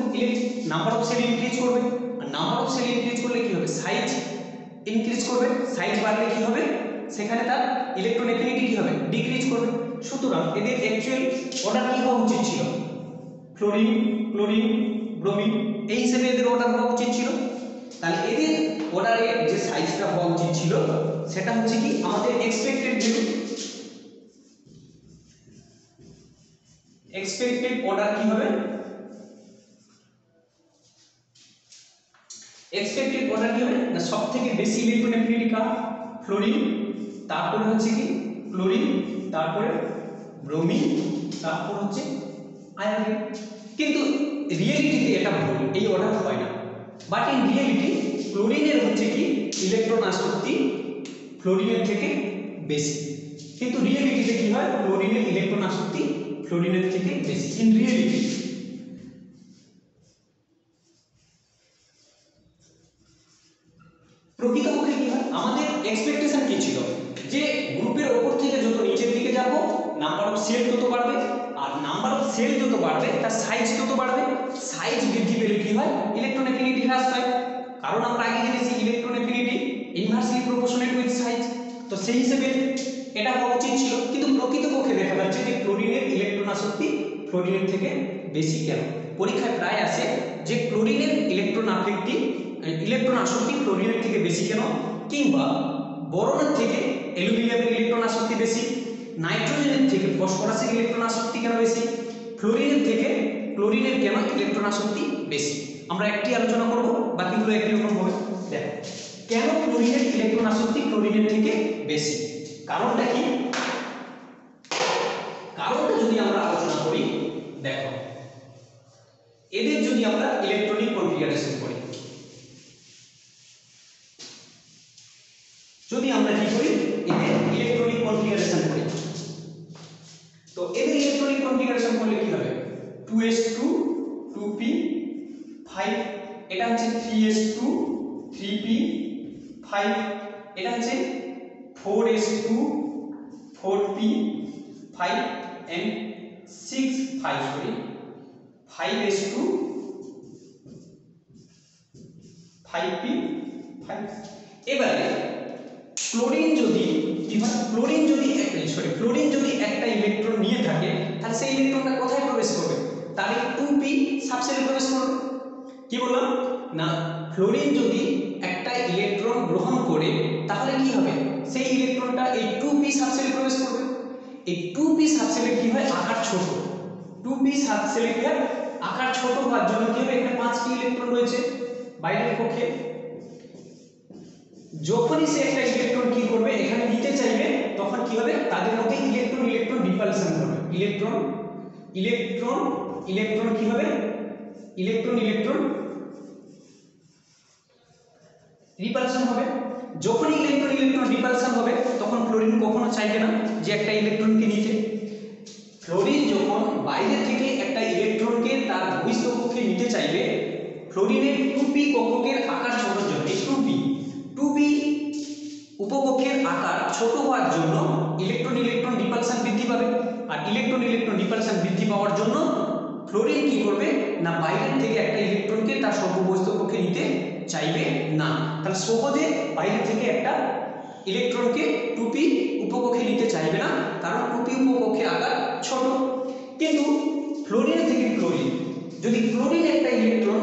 number of shell increase করবে। আর নাম্বার অফ সেল ইনক্রিজ করলে কি হবে সাইজ ইনক্রিজ করবে, সাইজ বাড়লে কি হবে সেখানে তার ইলেকট্রন এফিনিটি কি হবে ডিক্রিজ করবে। সুতরাং এদের অ্যাকচুয়াল অর্ডার কি হওয়া উচিত ছিল ফ্লোরিন, ক্লোরিন, ব্রোমিন, এই হিসেবে এদের অর্ডার হওয়া উচিত ছিল। তাহলে এদের অর্ডারে যে সাইজটা হওয়া উচিত ছিল সেটা হচ্ছে কি আমাদের এক্সপেক্টেড ভ্যালু। এক্সপেক্টেড অর্ডার কি হবে, এক্সপেক্টেড অর্ডার কি হবে না সবথেকে বেশি ইলেকট্রন অ্যাফিনিটি কার, ফ্লোরিন, তারপরে হচ্ছে কি ক্লোরিন, তারপরে ব্রোমিন, তারপর হচ্ছে আয়োডিন। কিন্তু রিয়েলিটিতে এটা ভুল, এই অর্ডার হয় না। বাট ইন রিয়েলিটি ক্লোরিনের হচ্ছে কি ইলেকট্রন আসক্তি ফ্লোরিনের থেকে বেশি, কিন্তু রিয়েলিটিতে কি হয় ক্লোরিনের ইলেকট্রন আসক্তি ফ্লোরিনের থেকে বেশি ইন রিয়েলিটি। প্রকৃতপক্ষে কি হয় আমাদের এক্সপেকটেশন কি ছিল যে গ্রুপের উপর থেকে যত নিচের দিকে যাব নাম্বার অফ সেল তত বাড়বে, আর নাম্বার অফ সেল যত বাড়বে তার সাইজ তত বাড়বে, সাইজ বৃদ্ধি পেলে কি হয় ইলেকট্রন অ্যাফিনিটি হ্রাস পায়, কারণ আমরা আগে জেনেছি electron affinity inversely proportional with size. তো সেই হিসেবে এটা হওয়া উচিত ছিল, কিন্তু প্রকৃতপক্ষে দেখা যাচ্ছে যে ক্লোরিনের ইলেকট্রন আসক্তি ফ্লোরিনের থেকে বেশি। কেন পরীক্ষায় প্রায় আসে যে ক্লোরিনের ইলেকট্রন আসক্তি ফ্লোরিনের থেকে বেশি কেন, কিংবা বোরনের থেকে অ্যালুমিনিয়ামের ইলেকট্রন আসক্তি বেশি, নাইট্রোজেনের থেকে ফসফরাসের ইলেকট্রন আসক্তি কেন বেশি, ফ্লোরিনের থেকে ক্লোরিনের কেন ইলেকট্রন আসক্তি বেশি। আমরা একটি আলোচনা করব, বাকিগুলো একই রকম হবে। দেখো কেন ক্লোরিনের ইলেকট্রন আসক্তি ক্লোরিনের থেকে বেশি, কারণটা কি, কারণটা যদি আমরা আলোচনা করি, দেখো এদের যদি আমরা ইলেকট্রনিক কনফিগারেশন করি, যদি আমরা কি করি এদের ইলেকট্রনিক কনফিগারেশন করি, তো এদের ইলেকট্রনিক কনফিগারেশন করলে কি হবে 2s2 2p 5, এটা হচ্ছে 3s2 3p 5, এটা হচ্ছে 4s2 4p 5 and 5s2 5p 5। এবারে ক্লোরিন যদি ক্লোরিন যদি একটা ইলেকট্রন নিয়ে থাকে তাহলে সেই ইলেকট্রনটা কোথায় প্রবেশ করবে, তার 2p সাবসেলে প্রবেশ করবে। কি বললাম না ক্লোরিন যদি একটা ইলেকট্রন গ্রহণ করে তাহলে কি হবে সেই ইলেকট্রনটা এই 2p সাবসেলে প্রবেশ করবে। এই 2p সাবসেলে কি হয় আকার ছোট, 2p সাবসেলে কি হয় আকার ছোট হওয়ার জন্য কি হবে এখানে 5টি ইলেকট্রন রয়েছে বাইরের পক্ষে, যখনই সে একটা ইলেকট্রন কি করবে এখানে নিতে চাইবে তখন কি হবে তাদের মধ্যে ইলেকট্রন রিপালশন হবে, ইলেকট্রন কি হবে ইলেকট্রন রিপালশন হবে। যখনই ইলেকট্রন রিপালশন হবে তখন ক্লোরিন কখনো চাইবে না যে একটা ইলেকট্রনকে নিতে। ফ্লোরিন যখন বাইরে থেকে একটা ইলেকট্রনকে তার বহিস্থ কক্ষে নিতে চাইবে, ফ্লোরিনের 2p কক্ষকের আকার ছোটর জন্য, এই 2p উপকক্ষের আকার ছোট হওয়ার জন্য ইলেকট্রন রিপালশন বৃদ্ধি পাবে, আর ইলেকট্রন রিপালশন বৃদ্ধি পাওয়ার জন্য ফ্লোরিন কি করবে না বাইরের থেকে একটা ইলেকট্রনকে তার সর্ববহিস্থ কক্ষে নিতে চাইবে না, তাহলে সহজে বাইরে থেকে একটা ইলেকট্রনকে 2p উপকক্ষে নিতে চাইবে না, কারণ 2p উপকক্ষের আকার ছোট। কিন্তু ফ্লোরিনের থেকে যদি ক্লোরিন একটা ইলেকট্রন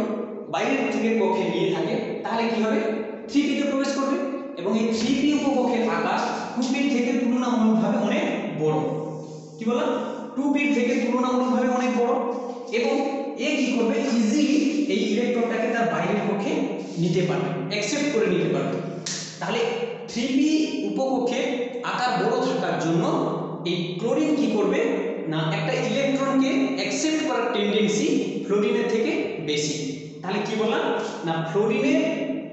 বাইরের থেকে কক্ষে নিয়ে থাকে তাহলে কি হবে 3p তে প্রবেশ করবে, এবং এই 3p উপকক্ষের আকার 2p থেকে তুলনামূলকভাবে অনেক বড়। কি বললাম 2p থেকে তুলনামূলকভাবে অনেক বড়, এবং এ কি করবে ইজিলি এই ইলেকট্রনটাকে তার বাইরের কক্ষে নিতে পারবে, অ্যাকসেপ্ট করে নিতে পারবে। তাহলে 3p উপকক্ষে আকার বড় থাকার জন্য এই ক্লোরিন কি করবে না একটা ইলেকট্রনকে অ্যাকসেপ্ট করার টেন্ডেন্সি ফ্লোরিনের থেকে বেশি। তাহলে কি বললাম না ফ্লোরিনের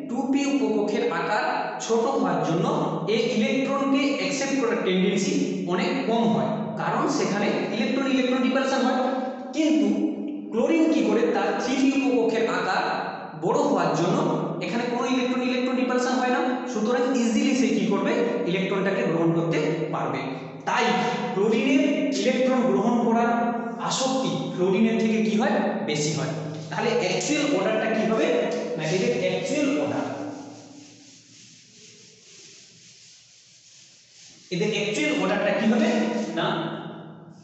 2p উপকক্ষের আকার ছোট হওয়ার জন্য এই ইলেকট্রনকে অ্যাকসেপ্ট করার টেন্ডেন্সি অনেক কম হয়, কারণ সেখানে ইলেকট্রন রিপালশন হয়। কিন্তু ক্লোরিন কি করে তার 3p উপকক্ষের আকার বড় হওয়ার জন্য এখানে কোনো ইলেকট্রন রিপালশন হয় না, সুতরাং ইজিলি সে কি করবে ইলেকট্রনটাকে গ্রহণ করতে পারবে। তাই ক্লোরিনের ইলেকট্রন গ্রহণ করার আসক্তি ফ্লোরিনের থেকে কি হয় বেশি হয়। তাহলে অ্যাকচুয়াল অর্ডারটা কি হবে না এদের অ্যাকচুয়াল অর্ডারটা কি হবে না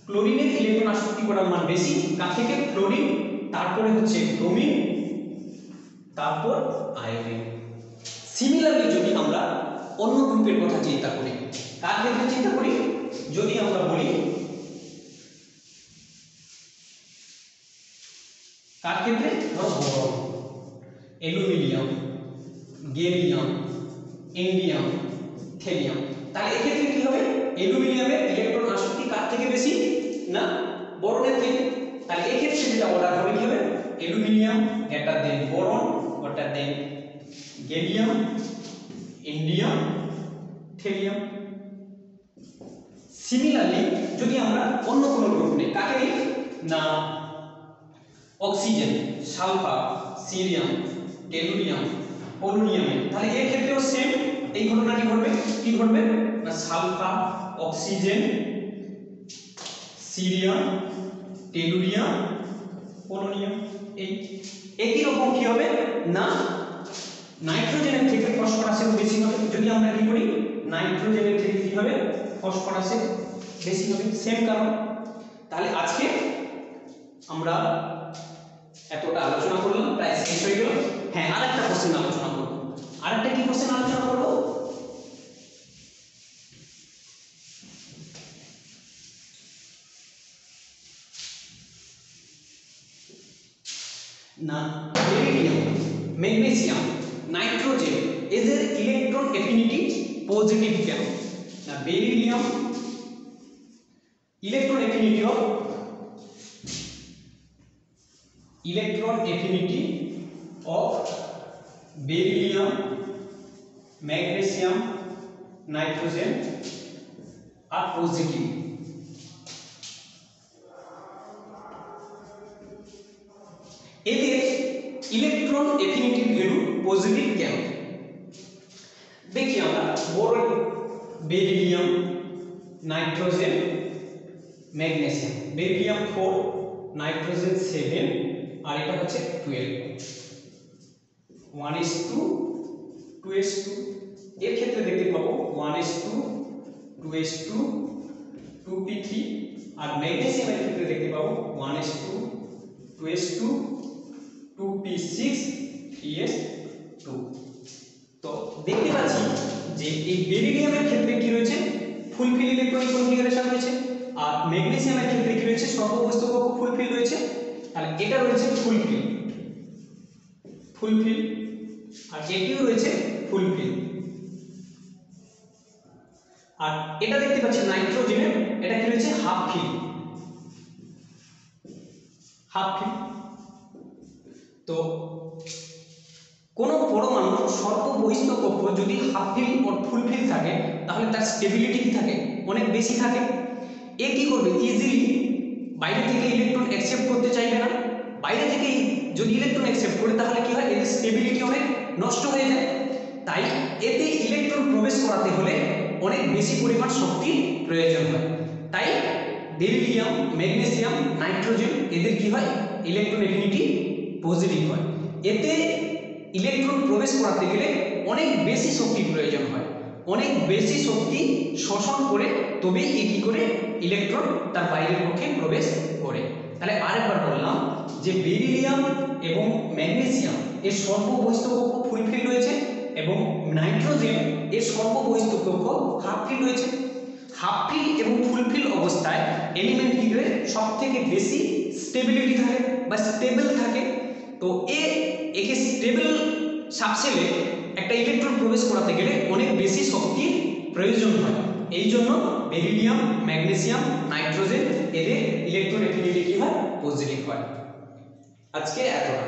ক্লোরিনের ইলেকট্রন আসক্তি করার মান বেশি, কার থেকে ফ্লোরিন, তারপরে হচ্ছে ব্রোমিন, তারপর আয়োডিন। সিমিলারলি যদি আমরা অন্য গ্রুপের কথা চিন্তা করি, কার ক্ষেত্রে চিন্তা করি, যদি আমরা বলি অ্যালুমিনিয়াম, গেলিয়াম, ইন্ডিয়াম, থেলিয়াম। তাহলে এক্ষেত্রে কি হবে, অ্যালুমিনিয়ামের ইলেকট্রন আসক্তি কার থেকে বেশি না বোরনের থেকে। তাহলে এক্ষেত্রে যেটা অর্ডার হবে কি হবে, aluminium greater than boron greater than gallium, indium, থেলিয়াম। Similarly যদি আমরা অন্য কোনো গ্রুপ নেই, কাকে নিই না oxygen, sulphur, cerium, tellurium, polonium, তাহলে এর ক্ষেত্রেও সেম এই ঘটনাটি ঘটবে। কি ঘটবে না sulphur, oxygen, cerium, tellurium, polonium. এই একই রকম কি হবে না নাইট্রোজেনের থেকে ফসফরাসের বেশি হবে। যদি আমরা কি করি নাইট্রোজেনের থেকে কি হবে ফসফরাসের বেশি হবে, সেম কারণ। তাহলে আজকে আমরা এতটা আলোচনা করলাম, প্রায় শেষ হয়ে গেল। হ্যাঁ, আরেকটা কোশ্চেন আলোচনা করব। আরেকটা কি কোশ্চেন আলোচনা করব না বেরিলিয়াম, ম্যাগনেসিয়াম, নাইট্রোজেন এদের ইলেকট্রন এফিনিটি পজিটিভ কেন? না beryllium electron affinity of beryllium, magnesium, nitrogen are positive. এদের ইলেকট্রন এফিনিটি ভ্যালু পজিটিভ কেন? দেখি আমরা boron, beryllium, nitrogen, magnesium, beryllium 4, nitrogen 7 আর এটা হচ্ছে 12, 1:2:2 এর ক্ষেত্রে দেখতে পাবো 1:2:2, 2p3 আর ম্যাগনেসিয়ামের ক্ষেত্রে দেখতে পাবো 1:2:2, 2p6 3s2। তো দেখতে পাচ্ছি যে এই বেরিলিয়ামের ক্ষেত্রে কি রয়েছে ফুলফিল ইলেকট্রনিক কনফিগারেশন রয়েছে, আর ম্যাগনেসিয়ামের ক্ষেত্রে কি রয়েছে সর্ববস্তু কক্ষ ফুলফিল রয়েছে। তাহলে এটা রয়েছে ফুলফিল আর এটিও রয়েছে ফুলফিল। আর এটা দেখতে পাচ্ছি নাইট্রোজেনের, এটা কি রয়েছে হাফ ফিল। তো কোন পরমাণু সর্ববহিস্থ কক্ষ যদি হাফ ফিল ও ফুলফিল থাকে তাহলে তার স্টেবিলিটি কি থাকে অনেক বেশি থাকে। এ কি করবে ইজিলি বাইরে থেকে ইলেকট্রন অ্যাকসেপ্ট করতে চাইবে না। বাইরে থেকে যদি ইলেকট্রন অ্যাকসেপ্ট করে তাহলে কি হয় এর স্টেবিলিটি অনেক নষ্ট হয়ে যায়। তাই এতে ইলেকট্রন প্রবেশ করাতে হলে অনেক বেশি পরিমাণ শক্তির প্রয়োজন হয়। তাই বেরিলিয়াম, ম্যাগনেসিয়াম, নাইট্রোজেন এদের কি হয় ইলেকট্রন এফিনিটি পজিটিভ হয়। এতে ইলেকট্রন প্রবেশ করাতে গেলে অনেক বেশি শক্তির প্রয়োজন হয়, অনেক বেশি শক্তি শোষণ করে তবেই এ কি করে ইলেকট্রন তার বাইরের পক্ষে প্রবেশ করে। তাহলে আরেকবার বললাম যে বেরিলিয়াম এবং ম্যাগনেসিয়াম এর সর্ববহিস্থ কক্ষ ফুলফিল রয়েছে এবং নাইট্রোজেন এর সর্ববহিস্থ কক্ষ হাফ ফিল রয়েছে। হাফ ফিল এবং ফুলফিল অবস্থায় এলিমেন্ট কি করে সবথেকে বেশি স্টেবিলিটি থাকে বা স্টেবল থাকে। তো একে স্টেবল সাবসেলে একটা ইলেকট্রন প্রবেশ করাতে গেলে অনেক বেশি শক্তির প্রয়োজন হয়। এই জন্য বেরিলিয়াম, ম্যাগনেসিয়াম, নাইট্রোজেন এদের ইলেকট্রন এফিনিটি কি হয় পজিটিভ হয়। আজকে এতটা।